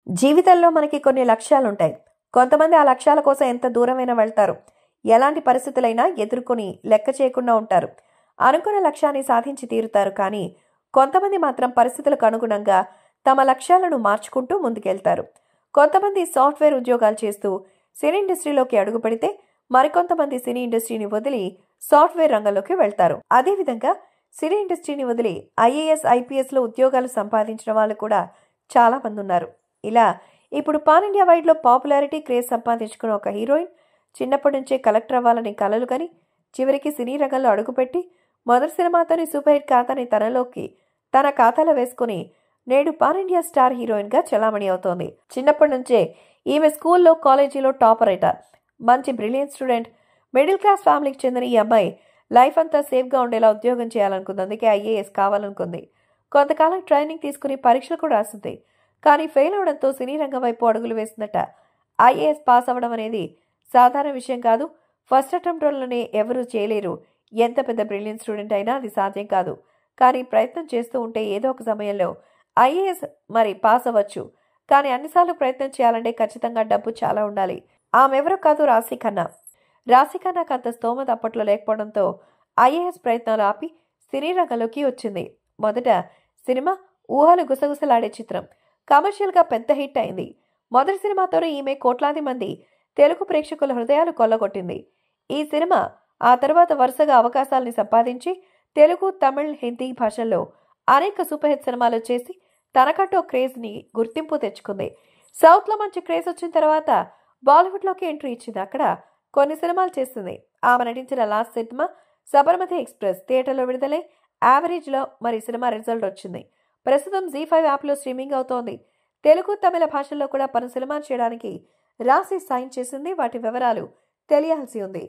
జీవితంలో మనకి కొన్ని లక్ష్యాలుంటాయి. కొంతమంది ఆ లక్ష్యాల కోసం ఎంత దూరమైనా వెళ్తారు. ఎలాంటి పరిస్థితులైనా ఎదుర్కొని లెక్క చేయకుండా ఉంటారు. అనుకున్న లక్ష్యాన్ని సాధించి తీరుతారు. కానీ కొంతమంది మాత్రం పరిస్థితులకు అనుగుణంగా తమ లక్ష్యాలను మార్చుకుంటూ ముందుకెళ్తారు. కొంతమంది సాఫ్ట్వేర్ ఉద్యోగాలు చేస్తూ సినీ ఇండస్ట్రీలోకి అడుగుపెడితే మరికొంతమంది సినీ ఇండస్ట్రీని వదిలి సాఫ్ట్వేర్ రంగంలోకి వెళ్తారు. అదేవిధంగా సినీ ఇండస్ట్రీని వదిలి ఐఏఎస్, ఐపీఎస్లో ఉద్యోగాలు సంపాదించిన వాళ్ళు కూడా చాలా మంది ఉన్నారు. ఇలా ఇప్పుడు పాన్ ఇండియా వైడ్లో పాపులారిటీ క్రేజ్ సంపాదించుకున్న ఒక హీరోయిన్ చిన్నప్పటి నుంచే కలెక్టర్ అవ్వాలని కలలు కని చివరికి సినీ రంగంలో అడుగుపెట్టి మొదటి సినిమాతోని సూపర్ హిట్ ఖాతాని తన ఖాతాలో వేసుకుని నేడు పాన్ ఇండియా స్టార్ హీరోయిన్ గా చలామణి అవుతోంది. చిన్నప్పటి నుంచే ఈమె స్కూల్లో, కాలేజీలో టాపర్ అయిట. మంచి బ్రిలియంట్ స్టూడెంట్. మిడిల్ క్లాస్ ఫ్యామిలీకి చెందిన ఈ అమ్మాయి లైఫ్ అంతా సేఫ్గా ఉండేలా ఉద్యోగం చేయాలనుకుంది. అందుకే ఐఏఎస్ కావాలనుకుంది. కొంతకాలం ట్రైనింగ్ తీసుకుని పరీక్షలు కూడా రాసింది. కానీ ఫెయిల్ అవడంతో సినీ రంగం వైపు అడుగులు వేసిందట. ఐఏఎస్ పాస్ అవ్వడం అనేది సాధారణ విషయం కాదు. ఫస్ట్ అటెంప్ట్లోనే ఎవరూ చేయలేరు. ఎంత పెద్ద బ్రిలియంట్ స్టూడెంట్ అయినా అది సాధ్యం కాదు. కానీ ప్రయత్నం చేస్తూ ఉంటే ఏదో ఒక సమయంలో ఐఏఎస్ పాస్ అవ్వచ్చు. కానీ అన్నిసార్లు ప్రయత్నం చేయాలంటే ఖచ్చితంగా డబ్బు చాలా ఉండాలి. ఆమెవరో కాదు, రాశి ఖన్నా. రాశి ఖన్నాకు అంత స్తోమత అప్పట్లో లేకపోవడంతో ఐఏఎస్ ప్రయత్నాలు ఆపి సినీ రంగంలోకి వచ్చింది. మొదట సినిమా ఊహలు గుసగుసలాడే చిత్రం. కమర్షియల్గా పెద్ద హిట్ అయింది. మొదటి సినిమాతోనే ఈమె కోట్లాది మంది తెలుగు ప్రేక్షకుల హృదయాలు కొల్లగొట్టింది. ఈ సినిమా ఆ తర్వాత వరుసగా అవకాశాలని సంపాదించి తెలుగు, తమిళ్, హిందీ భాషల్లో అనేక సూపర్ హిట్ సినిమాలు చేసి తనకంటూ క్రేజ్ని గుర్తింపు తెచ్చుకుంది. సౌత్లో మంచి క్రేజ్ వచ్చిన తర్వాత బాలీవుడ్లోకి ఎంట్రీ ఇచ్చింది. అక్కడ కొన్ని సినిమాలు చేసింది. ఆమె నటించిన లాస్ట్ సినిమా సబర్మతి ఎక్స్ప్రెస్ థియేటర్లో విడుదలై యావరేజ్లో సినిమా రిజల్ట్ వచ్చింది. ప్రస్తుతం జీ5 యాప్లో స్ట్రీమింగ్ అవుతోంది. తెలుగు, తమిళ భాషల్లో కూడా పలు సినిమాలు చేయడానికి రాశి సైన్ చేసింది. వాటి వివరాలు తెలియాల్సి ఉంది.